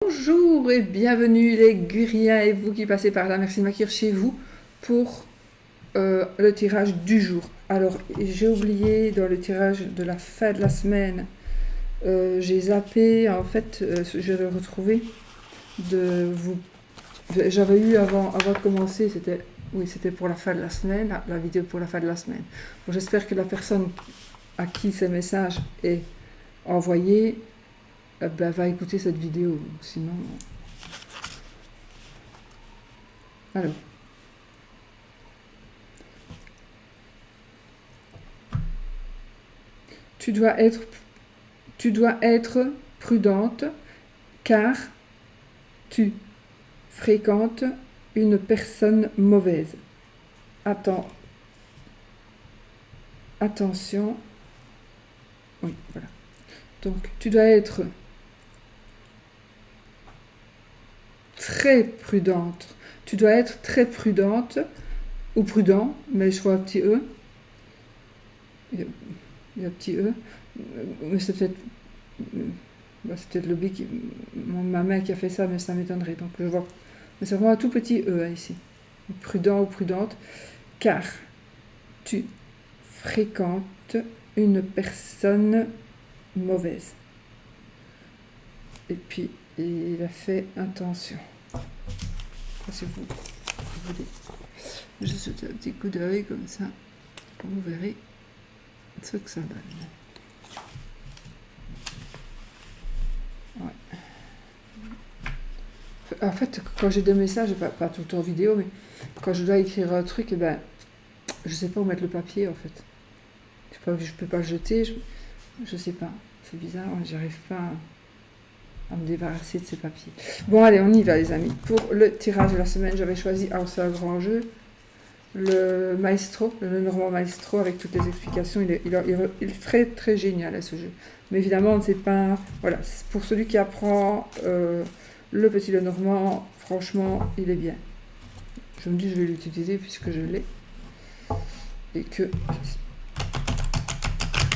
Bonjour et bienvenue les Guriens et vous qui passez par là, merci de m'accueillir chez vous pour le tirage du jour. Alors j'ai oublié dans le tirage de la fin de la semaine, j'ai zappé en fait, je vais le retrouver, de vous. J'avais eu avant de commencer, c'était pour la fin de la semaine, la vidéo pour la fin de la semaine. Bon, j'espère que la personne à qui ce message est envoyé va écouter cette vidéo, sinon. Alors, tu dois être prudente car tu fréquentes une personne mauvaise. Attention. Oui, voilà. Donc, tu dois être très prudente. Tu dois être très prudente ou prudent, mais je vois un petit E. Il y a un petit E. Mais c'est peut-être le B ma main qui a fait ça, mais ça m'étonnerait. Donc je vois. Mais c'est vraiment un tout petit E hein, ici. Prudent ou prudente, car tu fréquentes une personne mauvaise. Et puis il a fait intention. Si vous voulez, je jette un petit coup d'œil comme ça, vous verrez ce que ça donne. Ouais. En fait, quand j'ai des messages, pas tout le temps en vidéo, mais quand je dois écrire un truc, eh ben, je sais pas où mettre le papier en fait. Je peux pas le jeter, je sais pas. C'est bizarre, j'arrive pas à me débarrasser de ces papiers. Bon, allez, on y va, les amis. Pour le tirage de la semaine, j'avais choisi, alors c'est un grand jeu, le Maestro, le Normand Maestro, avec toutes les explications. Il est très, très génial, à ce jeu. Mais évidemment, on ne sait pas. Voilà, pour celui qui apprend le petit Lenormand, franchement, il est bien. Je me dis, je vais l'utiliser puisque je l'ai. Et que.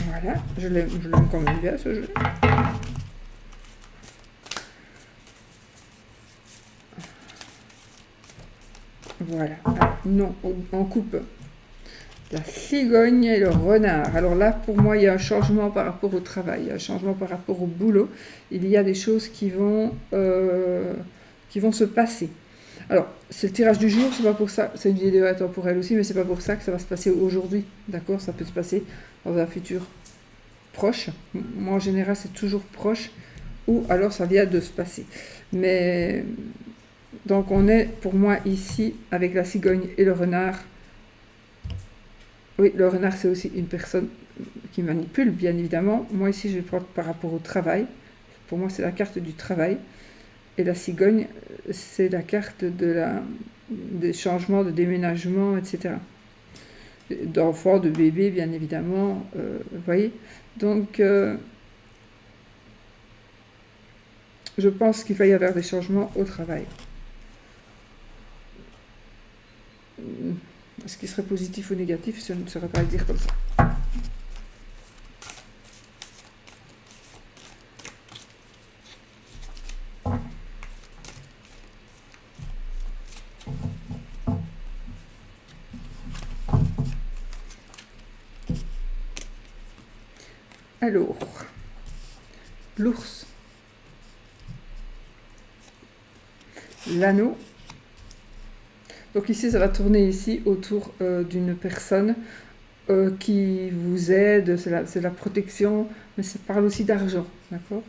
Voilà, je l'aime quand même bien, ce jeu. Voilà. Alors, non, on coupe la cigogne et le renard. Alors là, pour moi, il y a un changement par rapport au travail, il y a un changement par rapport au boulot. Il y a des choses qui vont se passer. Alors, c'est le tirage du jour, c'est pas pour ça, c'est une vidéo intemporelle aussi, mais c'est pas pour ça que ça va se passer aujourd'hui, d'accord? Ça peut se passer dans un futur proche. Moi, en général, c'est toujours proche, ou alors ça vient de se passer. Mais donc, on est pour moi ici avec la cigogne et le renard. Oui, le renard, c'est aussi une personne qui manipule, bien évidemment. Moi, ici, je vais prendre par rapport au travail. Pour moi, c'est la carte du travail. Et la cigogne, c'est la carte des changements, de déménagement, etc. D'enfants, de bébés, bien évidemment. Vous voyez? Donc, je pense qu'il va y avoir des changements au travail. Ce qui serait positif ou négatif, je ne saurais pas le dire comme ça. Alors, l'ours, l'anneau. Donc ici, ça va tourner ici autour d'une personne qui vous aide, c'est la protection, mais ça parle aussi d'argent, d'accord?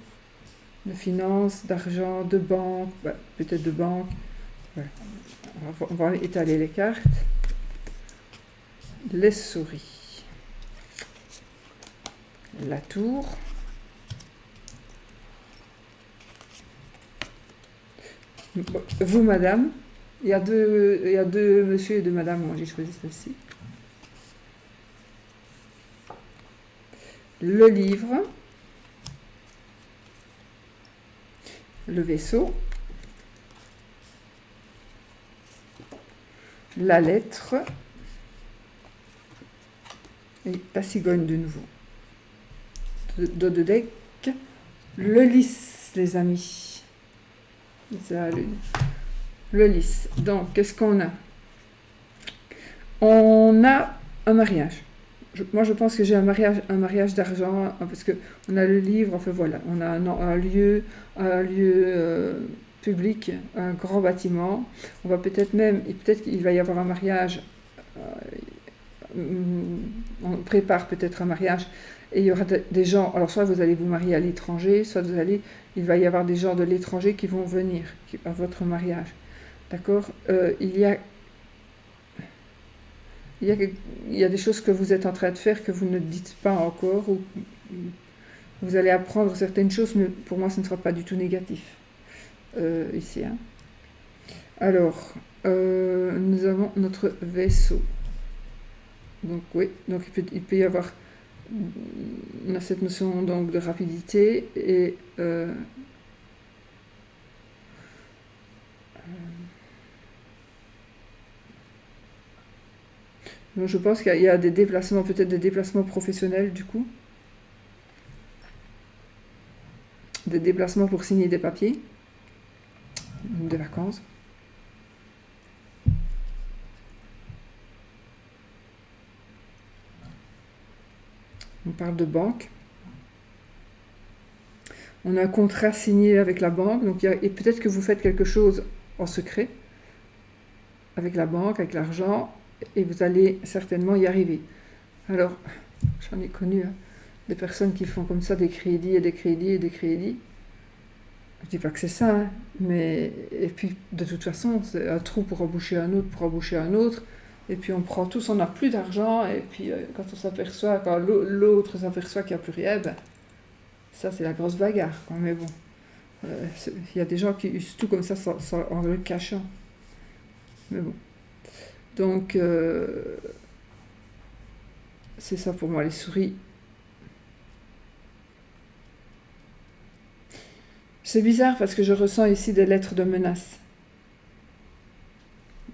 De finances, d'argent, de banque, peut-être de banque. Voilà. On va étaler les cartes. Les souris. La tour. Vous, madame. Il y a deux monsieur et deux madame. Moi, j'ai choisi celle-ci. Le livre. Le vaisseau. La lettre. Et la cigogne de nouveau. Dos de deck. Le lys, les amis. C'est la lune. Le lys. Donc, qu'est-ce qu'on a? On a un mariage. Moi, je pense que j'ai un mariage d'argent, parce qu'on a le livre, enfin voilà, on a un lieu public, un grand bâtiment. On va peut-être qu'il va y avoir un mariage, on prépare peut-être un mariage, et il y aura des gens, alors soit vous allez vous marier à l'étranger, soit il va y avoir des gens de l'étranger qui vont venir à votre mariage. D'accord? Il y a des choses que vous êtes en train de faire que vous ne dites pas encore, ou vous allez apprendre certaines choses, mais pour moi, ce ne sera pas du tout négatif ici. Hein. Alors, nous avons notre vaisseau. Donc oui, donc il peut y avoir, on a cette notion donc de rapidité et donc je pense qu'il y a des déplacements, peut-être des déplacements professionnels du coup, des déplacements pour signer des papiers, des vacances. On parle de banque. On a un contrat signé avec la banque, donc et peut-être que vous faites quelque chose en secret avec la banque, avec l'argent, et vous allez certainement y arriver. Alors, j'en ai connu des personnes qui font comme ça des crédits et des crédits et des crédits. Je dis pas que c'est ça, hein, mais et puis de toute façon, c'est un trou pour embaucher un autre, et puis on prend tous, on n'a plus d'argent, et puis quand l'autre s'aperçoit qu'il n'y a plus rien, ben, ça c'est la grosse bagarre, quoi. Mais bon, il y a des gens qui usent tout comme ça en le cachant. Mais bon. Donc, c'est ça pour moi, les souris. C'est bizarre parce que je ressens ici des lettres de menace.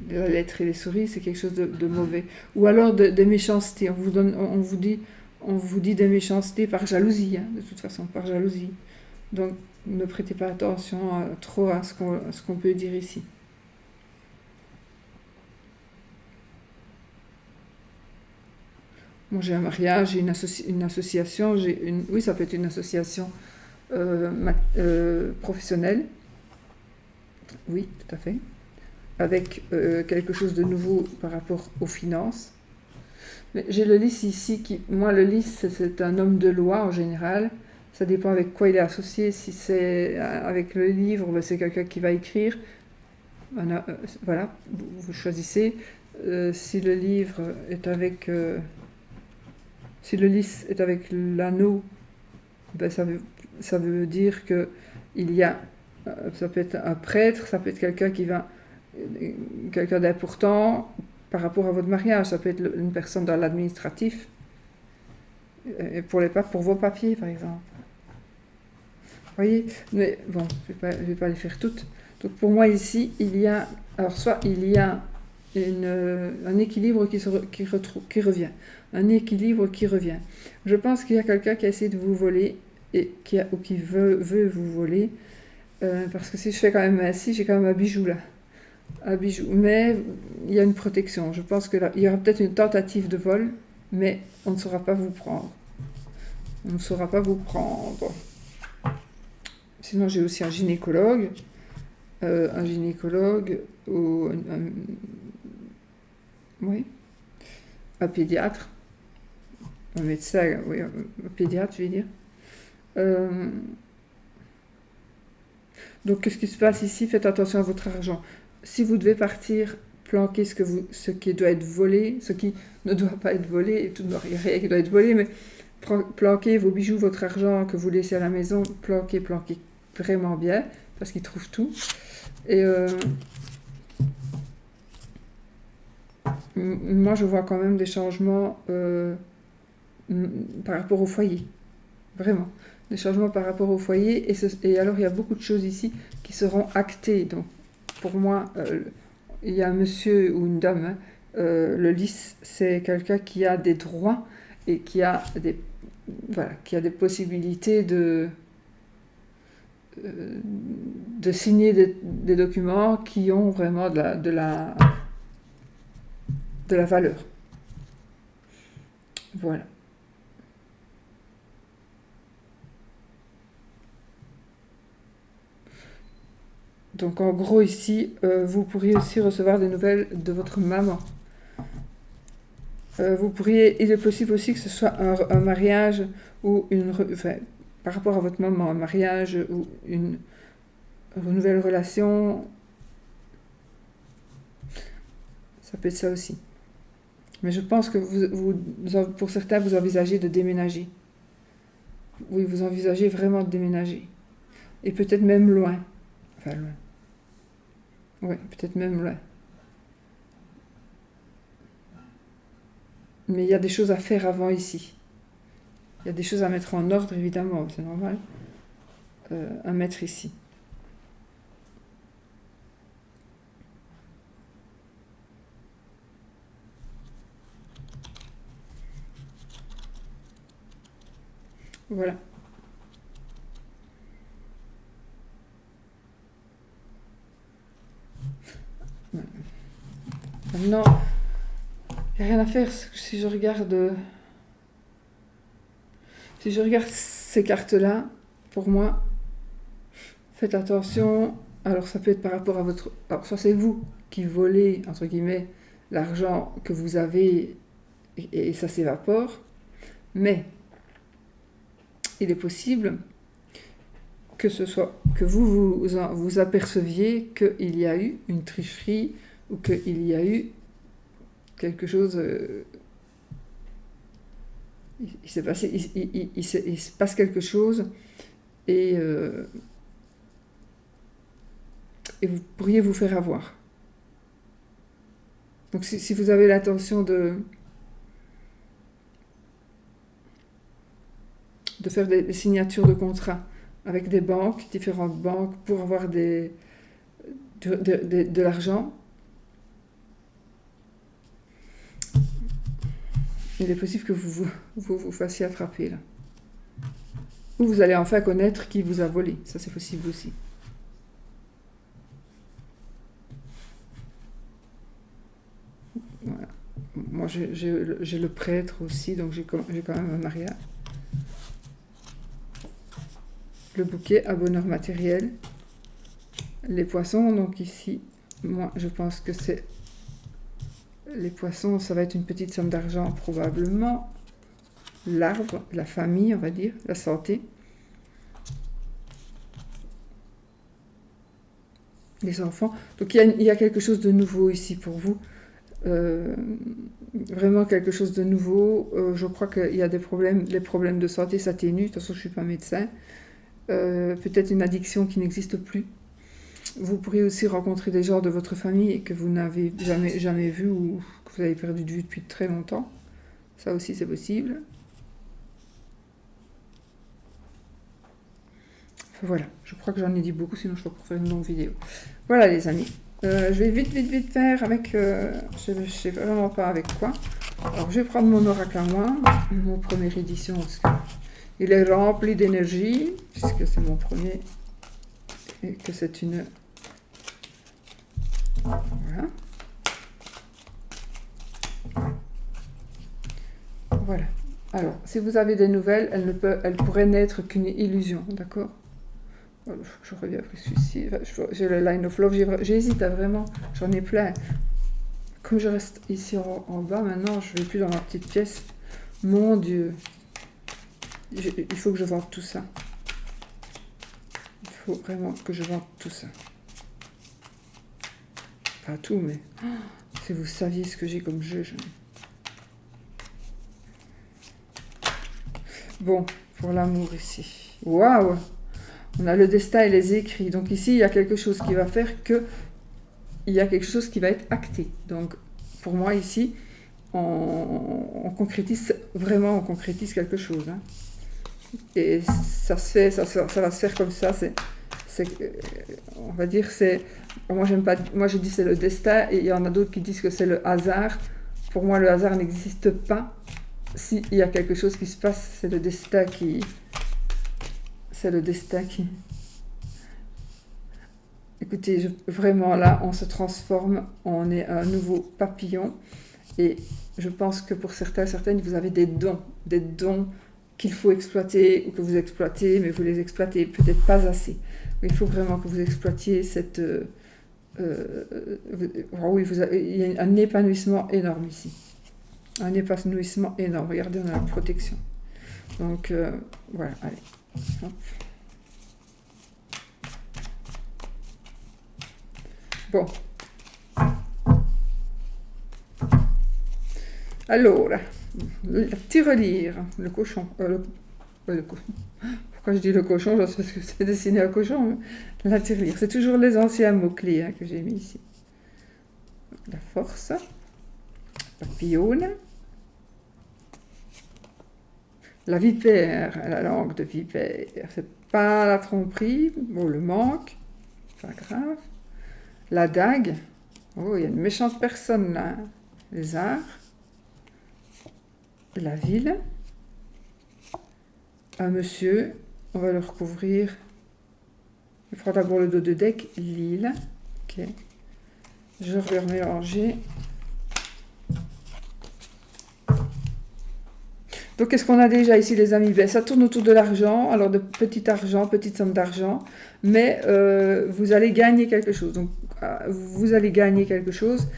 La lettre et les souris, c'est quelque chose de mauvais. Ou alors des méchancetés. On vous dit des méchancetés par jalousie, hein, de toute façon, par jalousie. Donc, ne prêtez pas attention trop à ce qu'on peut dire ici. Bon, j'ai un mariage, j'ai une association, oui, ça peut être une association professionnelle. Oui, tout à fait. Avec quelque chose de nouveau par rapport aux finances. Mais j'ai le lys ici, moi le lys c'est un homme de loi en général, ça dépend avec quoi il est associé, si c'est avec le livre, ben, c'est quelqu'un qui va écrire, voilà, vous choisissez, si le livre est avec, si le lys est avec l'anneau, ben, ça veut dire que il y a, ça peut être un prêtre, ça peut être quelqu'un d'important par rapport à votre mariage, ça peut être une personne dans l'administratif, et pour vos papiers par exemple. Vous voyez, mais bon, je vais pas les faire toutes. Donc pour moi ici, il y a un équilibre qui revient. Un équilibre qui revient. Je pense qu'il y a quelqu'un qui a essayé de vous voler ou qui veut vous voler. Parce que si je fais quand même ainsi, j'ai quand même un bijou là. Un bijou. Mais il y a une protection. Je pense que là, il y aura peut-être une tentative de vol, mais on ne saura pas vous prendre. On ne saura pas vous prendre. Sinon, j'ai aussi un gynécologue. Ou oui, un pédiatre. Un médecin, oui, un pédiatre, je vais dire. Donc, qu'est-ce qui se passe ici? Faites attention à votre argent. Si vous devez partir, planquer ce qui doit être volé, ce qui ne doit pas être volé, et tout, il n'y a rien qui doit être volé, mais planquez vos bijoux, votre argent que vous laissez à la maison, planquez vraiment bien, parce qu'ils trouvent tout. Et moi, je vois quand même des changements par rapport au foyer. Vraiment. Des changements par rapport au foyer. Et alors, il y a beaucoup de choses ici qui seront actées. Donc, pour moi, il y a un monsieur ou une dame. Hein, le lys, c'est quelqu'un qui a des droits et qui a des possibilités de signer des documents qui ont vraiment de la valeur. Voilà. Donc en gros ici, vous pourriez aussi recevoir des nouvelles de votre maman. Il est possible aussi que ce soit un mariage ou par rapport à votre maman, un mariage ou une nouvelle relation. Ça peut être ça aussi. Mais je pense que pour certains, vous envisagez de déménager. Oui, vous envisagez vraiment de déménager. Et peut-être même loin. Enfin, loin. Oui, peut-être même loin. Mais il y a des choses à faire avant ici. Il y a des choses à mettre en ordre, évidemment, c'est normal. À mettre ici. Voilà. Maintenant, il n'y a rien à faire si je regarde ces cartes-là. Pour moi, faites attention. Alors, ça peut être par rapport à votre... Alors, soit c'est vous qui volez, entre guillemets, l'argent que vous avez et ça s'évapore. Mais il est possible que ce soit que vous aperceviez qu'il y a eu une tricherie ou qu'il y a eu quelque chose... il se passe quelque chose et vous pourriez vous faire avoir. Donc si vous avez l'intention de faire des signatures de contrats avec des banques, différentes banques, pour avoir de l'argent, il est possible que vous fassiez attraper là. Ou vous allez enfin connaître qui vous a volé. Ça, c'est possible aussi. Voilà. Moi, j'ai le prêtre aussi, donc j'ai quand même un mariage. Le bouquet à bonheur matériel. Les poissons, donc ici, moi, je pense que c'est... Les poissons, ça va être une petite somme d'argent probablement. L'arbre, la famille, on va dire, la santé. Les enfants. Donc il y a quelque chose de nouveau ici pour vous. Vraiment quelque chose de nouveau. Je crois qu'il y a des problèmes. Les problèmes de santé s'atténuent. De toute façon, je ne suis pas médecin. Peut-être une addiction qui n'existe plus. Vous pourriez aussi rencontrer des gens de votre famille que vous n'avez jamais vu ou que vous avez perdu de vue depuis très longtemps. Ça aussi, c'est possible. Enfin, voilà, je crois que j'en ai dit beaucoup, sinon je vais pour faire une longue vidéo. Voilà les amis. Je vais vite faire avec... je ne sais vraiment pas avec quoi. Alors, je vais prendre mon oracle à moi, mon première édition, parce que il est rempli d'énergie, puisque c'est mon premier, et que c'est une... Voilà. Voilà. Alors, si vous avez des nouvelles, elles pourraient n'être qu'une illusion, d'accord? Je reviens après celui-ci. J'ai le Line of Love, j'hésite à vraiment, j'en ai plein. Comme je reste ici en bas maintenant, je ne vais plus dans ma petite pièce. Mon Dieu. Il faut que je vende tout ça. Il faut vraiment que je vende tout ça. Pas tout, mais si vous saviez ce que j'ai comme jeu. Bon, pour l'amour ici. Waouh! On a le destin et les écrits. Donc ici, il y a quelque chose qui va faire que... Il y a quelque chose qui va être acté. Donc, pour moi, ici, on concrétise... Vraiment, on concrétise quelque chose. Hein. Et ça se fait, ça va se faire comme ça. On va dire, c'est... Moi, j'aime pas... Moi, je dis c'est le destin. Et il y en a d'autres qui disent que c'est le hasard. Pour moi, le hasard n'existe pas. S'il y a quelque chose qui se passe, c'est le destin qui... C'est le destin qui... Écoutez, vraiment là, on se transforme, on est un nouveau papillon. Et je pense que pour certains, certaines, vous avez des dons qu'il faut exploiter ou que vous exploitez, mais vous les exploitez peut-être pas assez. Il faut vraiment que vous exploitiez cette... oui, il y a un épanouissement énorme ici. Un épanouissement énorme. Regardez, on a la protection. Donc, voilà, allez. Hop. Bon. Allora, tirelire, le cochon. Pourquoi je dis le cochon? Parce que c'est dessiné un cochon. La tirelire, c'est toujours les anciens mots-clés que j'ai mis ici. La force, papillone, la vipère, la langue de vipère, c'est pas la tromperie, bon, le manque, pas grave. La dague, oh, il y a une méchante personne là, les arts. La ville, un monsieur, on va le recouvrir, il prend d'abord le dos de deck, l'île, ok, je vais remélanger. Donc qu'est-ce qu'on a déjà ici les amis? Ben, ça tourne autour de l'argent, alors de petit argent, petite somme d'argent, mais vous allez gagner quelque chose, donc vous allez gagner quelque chose,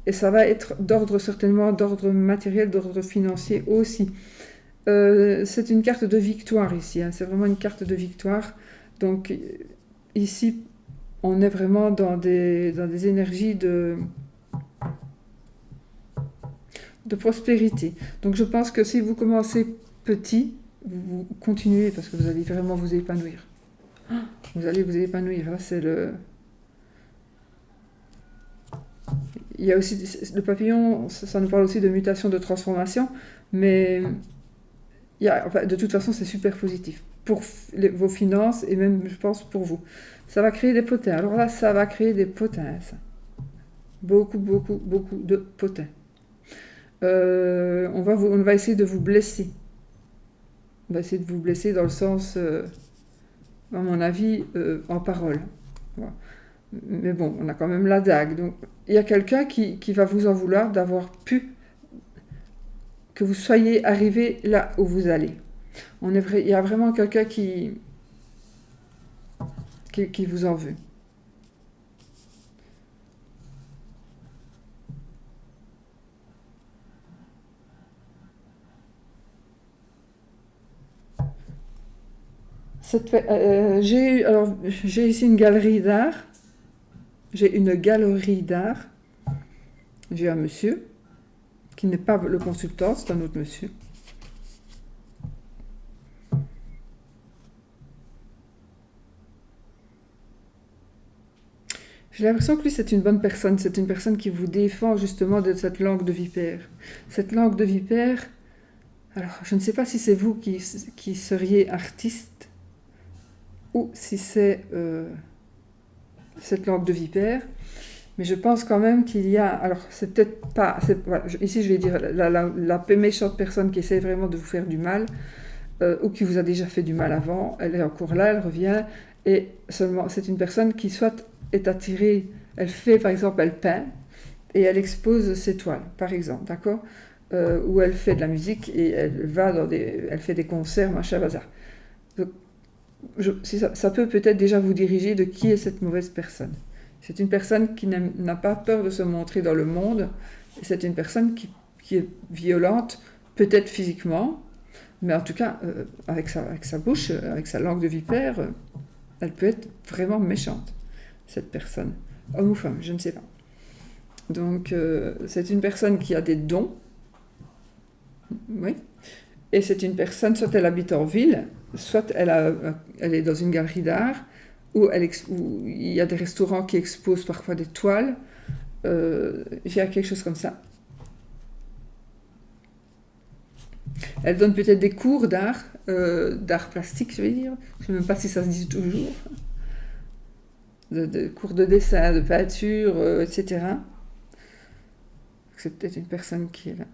et ça va être d'ordre certainement, d'ordre matériel, d'ordre financier aussi. C'est une carte de victoire ici, c'est vraiment une carte de victoire. Donc ici, on est vraiment dans des énergies de prospérité. Donc je pense que si vous commencez petit, vous continuez parce que vous allez vraiment vous épanouir. Vous allez vous épanouir, là c'est le... Il y a aussi le papillon, ça nous parle aussi de mutation, de transformation, mais enfin, de toute façon, c'est super positif pour vos finances et même, je pense, pour vous. Ça va créer des potins. Alors là, ça va créer des potins, ça. Beaucoup, beaucoup, beaucoup de potins. On va essayer de vous blesser. On va essayer de vous blesser dans le sens, à mon avis, en parole. Voilà. Mais bon, on a quand même la dague. Donc, il y a quelqu'un qui va vous en vouloir d'avoir pu que vous soyez arrivé là où vous allez. Il y a vraiment quelqu'un qui vous en veut. J'ai ici une galerie d'art. J'ai une galerie d'art. J'ai un monsieur qui n'est pas le consultant, c'est un autre monsieur. J'ai l'impression que lui, c'est une bonne personne. C'est une personne qui vous défend justement de cette langue de vipère. Cette langue de vipère, alors je ne sais pas si c'est vous qui seriez artiste ou si c'est cette langue de vipère, mais je pense quand même qu'il y a... Alors, c'est peut-être pas... Voilà, ici, je vais dire la méchante personne qui essaie vraiment de vous faire du mal, ou qui vous a déjà fait du mal avant, elle est encore là, elle revient, et seulement, c'est une personne qui soit est attirée, elle fait, par exemple, elle peint, et elle expose ses toiles, par exemple, d'accord, ou elle fait de la musique, et elle fait des concerts, machin, bazar. Donc, ça peut peut-être déjà vous diriger de qui est cette mauvaise personne. C'est une personne qui n'a pas peur de se montrer dans le monde. C'est une personne qui est violente, peut-être physiquement, mais en tout cas, avec sa bouche, avec sa langue de vipère, elle peut être vraiment méchante, cette personne. Homme ou femme, je ne sais pas. Donc, c'est une personne qui a des dons. Oui. Et c'est une personne, soit elle habite en ville, soit elle est dans une galerie d'art, où il y a des restaurants qui exposent parfois des toiles. Il y a quelque chose comme ça. Elle donne peut-être des cours d'art plastique, je vais dire. Je ne sais même pas si ça se dit toujours. De cours de dessin, de peinture, etc. C'est peut-être une personne qui est là.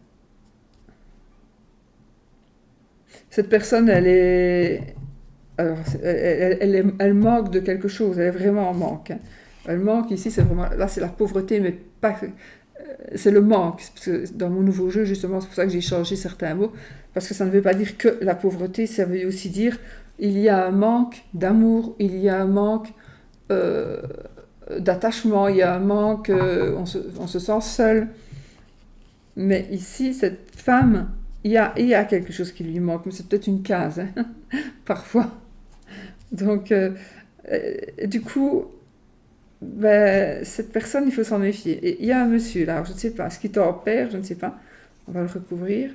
Cette personne, elle manque de quelque chose, elle est vraiment en manque. Le manque ici, c'est vraiment, là c'est la pauvreté, mais pas, c'est le manque. Parce que dans mon nouveau jeu, justement, c'est pour ça que j'ai changé certains mots, parce que ça ne veut pas dire que la pauvreté, ça veut aussi dire il y a un manque d'amour, il y a un manque euh, d'attachement, il y a un manque, on se sent seul. Mais ici, cette femme, il y a quelque chose qui lui manque, mais c'est peut-être une case, hein, parfois. Donc, du coup, ben, cette personne, il faut s'en méfier. Et il y a un monsieur là, je ne sais pas, est-ce qu'il t'opère, je ne sais pas. On va le recouvrir.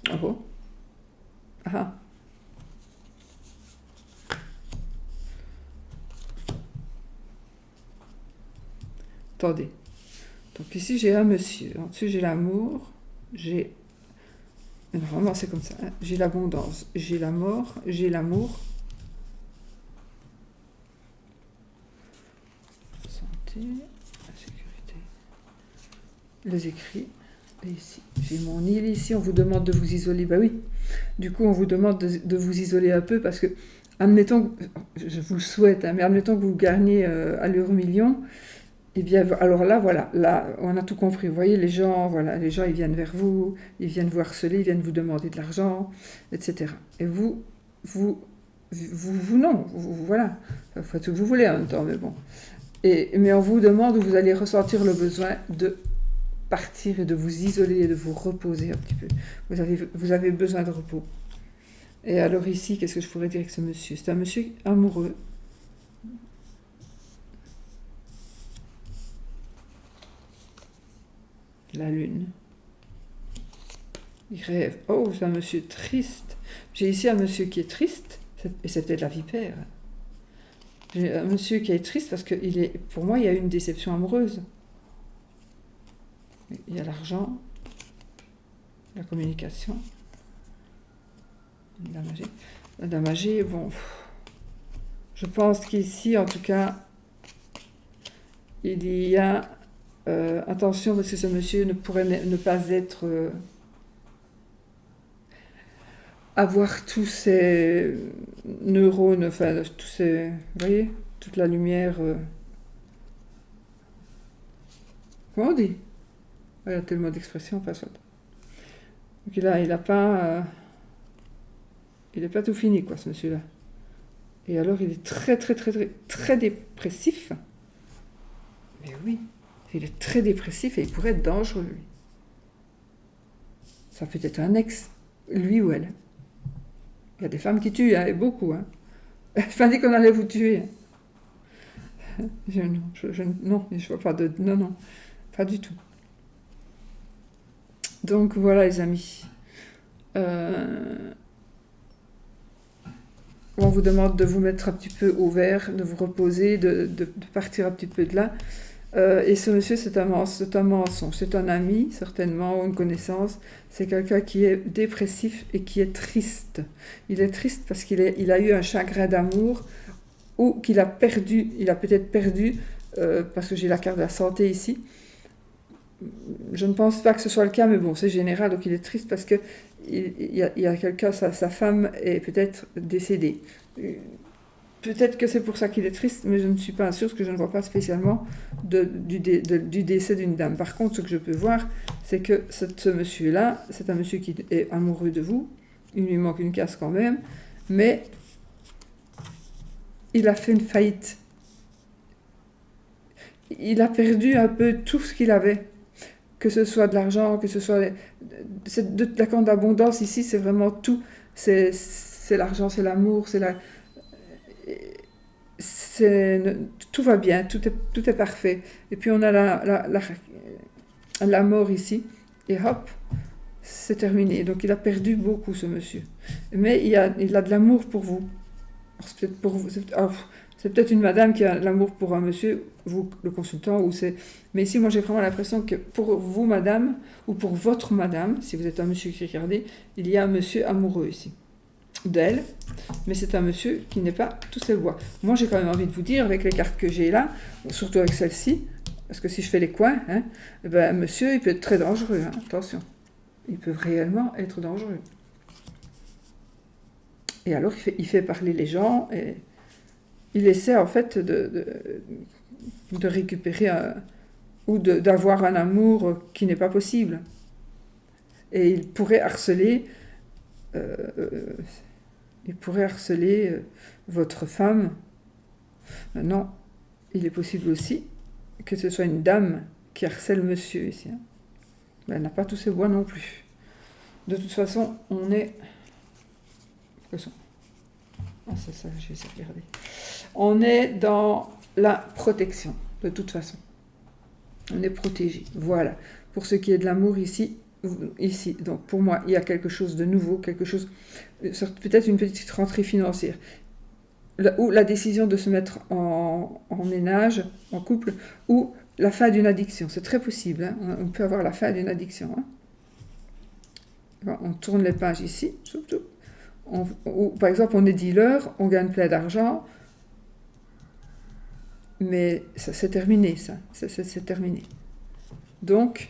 Ah bon? Ah, attendez. Donc ici, j'ai un monsieur. En dessous, j'ai l'amour. J'ai... Normalement, c'est comme ça, hein. J'ai l'abondance, j'ai la mort, j'ai l'amour. Santé, la sécurité. Les écrits. Et ici, j'ai mon île. Ici, on vous demande de vous isoler. Bah oui. Du coup, on vous demande de vous isoler un peu parce que, admettons, je vous le souhaite, hein, mais admettons que vous gagnez à l'euro million. Eh bien, alors là, voilà, là, on a tout compris. Vous voyez, voilà, les gens, ils viennent vers vous, ils viennent vous harceler, ils viennent vous demander de l'argent, etc. Et non, voilà. Vous faites ce que vous voulez en même temps, mais bon. Mais on vous demande où vous allez ressentir le besoin de partir et de vous isoler et de vous reposer un petit peu. Vous avez besoin de repos. Et alors ici, qu'est-ce que je pourrais dire avec ce monsieur? C'est un monsieur amoureux. La lune. Il rêve. Oh, c'est un monsieur triste. J'ai ici un monsieur qui est triste, et c'est peut-être la vipère. J'ai un monsieur qui est triste parce que pour moi, il y a eu une déception amoureuse. Il y a l'argent, la communication, la magie. La magie, bon, je pense qu'ici, en tout cas, il y a attention parce que ce monsieur ne pourrait ne pas être... avoir tous ces neurones, enfin, tous ces... Vous voyez, toute la lumière... comment on dit? Il y a tellement d'expressions, enfin, soit. Donc il a pas... il n'est pas tout fini, quoi, ce monsieur-là. Et alors, il est très, très, très, très, très dépressif. Mais oui, il est très dépressif et il pourrait être dangereux, lui. Ça peut être un ex, lui ou elle. Il y a des femmes qui tuent, hein, et beaucoup. Hein. Je n'ai pas dit qu'on allait vous tuer. Non, je vois pas de... Non, non, pas du tout. Donc, voilà, les amis. On vous demande de vous mettre un petit peu au vert, de vous reposer, de partir un petit peu de là. Et ce monsieur, c'est un mensonge. C'est un ami, certainement, ou une connaissance. C'est quelqu'un qui est dépressif et qui est triste. Il est triste parce il a eu un chagrin d'amour ou qu'il a perdu. Il a peut-être perdu, parce que j'ai la carte de la santé ici. Je ne pense pas que ce soit le cas, mais bon, c'est général. Donc il est triste parce que il y a quelqu'un, sa femme est peut-être décédée. Peut-être que c'est pour ça qu'il est triste, mais je ne suis pas sûre, parce que je ne vois pas spécialement du décès d'une dame. Par contre, ce que je peux voir, c'est que ce monsieur-là, c'est un monsieur qui est amoureux de vous. Il lui manque une case quand même, mais il a fait une faillite. Il a perdu un peu tout ce qu'il avait, que ce soit de l'argent, que ce soit... la grande abondance ici, c'est vraiment tout. C'est l'argent, c'est l'amour, c'est la... tout va bien, tout est parfait. Et puis on a la mort ici, et hop, c'est terminé. Donc il a perdu beaucoup, ce monsieur. Mais il a de l'amour pour vous. C'est peut-être pour vous. C'est peut-être une madame qui a de l'amour pour un monsieur, vous, le consultant, ou c'est... Mais ici, moi, j'ai vraiment l'impression que pour vous, madame, ou pour votre madame, si vous êtes un monsieur qui regardez, il y a un monsieur amoureux ici d'elle, mais c'est un monsieur qui n'est pas tous ses bois. Moi, j'ai quand même envie de vous dire, avec les cartes que j'ai là, surtout avec celle-ci, parce que si je fais les coins, hein, ben, monsieur, il peut être très dangereux, hein, attention. Il peut réellement être dangereux. Et alors, il fait parler les gens et il essaie en fait de récupérer ou d'avoir un amour qui n'est pas possible. Et euh, il pourrait harceler votre femme. Maintenant, il est possible aussi que ce soit une dame qui harcèle monsieur ici. Hein. Ben, elle n'a pas tous ses bois non plus. De toute façon, on est... Ah, ça, je vais essayer de regarder. On est dans la protection, de toute façon. On est protégé. Voilà. Pour ce qui est de l'amour ici, donc pour moi, il y a quelque chose de nouveau, quelque chose, peut-être une petite rentrée financière. Ou la décision de se mettre en ménage, en couple, ou la fin d'une addiction. C'est très possible. Hein. On peut avoir la fin d'une addiction. Hein. On tourne les pages ici. Ou, par exemple, on est dealer, on gagne plein d'argent, mais ça c'est terminé, ça. C'est terminé. Donc,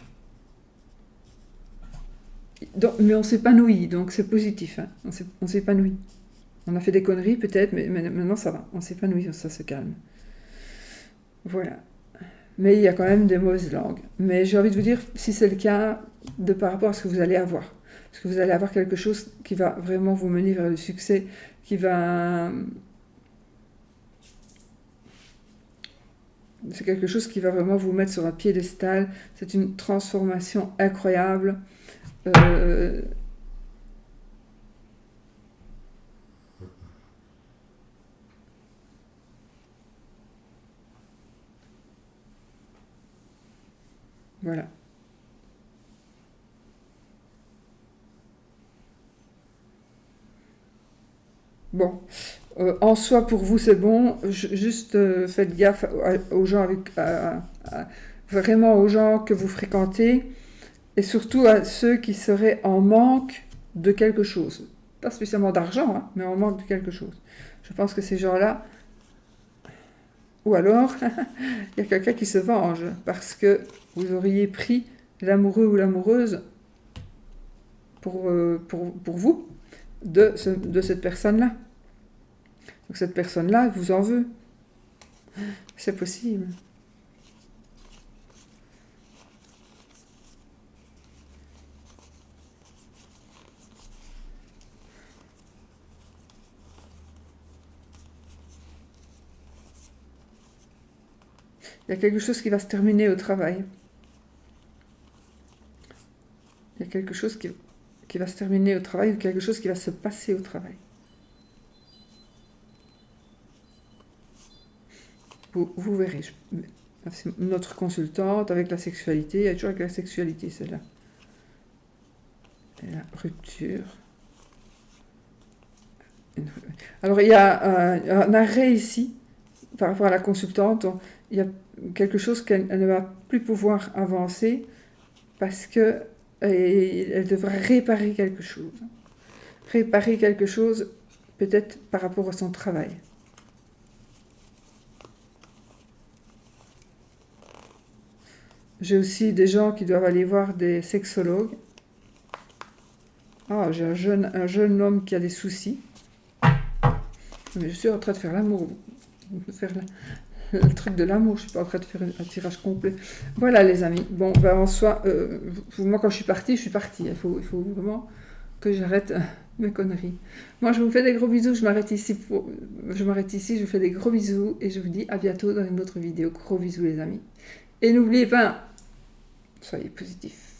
mais on s'épanouit, donc c'est positif. Hein. On s'épanouit. On a fait des conneries peut-être, mais maintenant ça va. On s'épanouit, ça se calme. Voilà. Mais il y a quand même des mauvaises langues. Mais j'ai envie de vous dire, si c'est le cas, par rapport à ce que vous allez avoir. Parce que vous allez avoir quelque chose qui va vraiment vous mener vers le succès, qui va... C'est quelque chose qui va vraiment vous mettre sur un piédestal. C'est une transformation incroyable. Voilà. Bon, en soi, pour vous, c'est bon. Juste faites gaffe aux gens, vraiment aux gens que vous fréquentez, et surtout à ceux qui seraient en manque de quelque chose. Pas spécialement d'argent, hein, mais en manque de quelque chose. Je pense que ces gens-là... Ou alors, il y a quelqu'un qui se venge, parce que vous auriez pris l'amoureux ou l'amoureuse pour vous, de cette personne-là. Donc cette personne-là vous en veut. C'est possible. Il y a quelque chose qui va se terminer au travail. Il y a quelque chose qui va se terminer au travail ou quelque chose qui va se passer au travail. Vous verrez. C'est notre consultante avec la sexualité. Il y a toujours avec la sexualité, celle-là. Et la rupture. Alors, il y a un arrêt ici, par rapport à la consultante. Il y a quelque chose qu'elle ne va plus pouvoir avancer parce que elle devra réparer quelque chose. Réparer quelque chose, peut-être par rapport à son travail. J'ai aussi des gens qui doivent aller voir des sexologues. Ah, j'ai un jeune homme qui a des soucis. Mais je suis en train de faire l'amour. Faire le truc de l'amour, je suis pas en train de faire un tirage complet. Voilà les amis. Bon, ben en soi, moi quand je suis partie. Il faut vraiment que j'arrête mes conneries. Moi je vous fais des gros bisous, je m'arrête ici, je vous fais des gros bisous et je vous dis à bientôt dans une autre vidéo. Gros bisous les amis. Et n'oubliez pas, soyez positifs.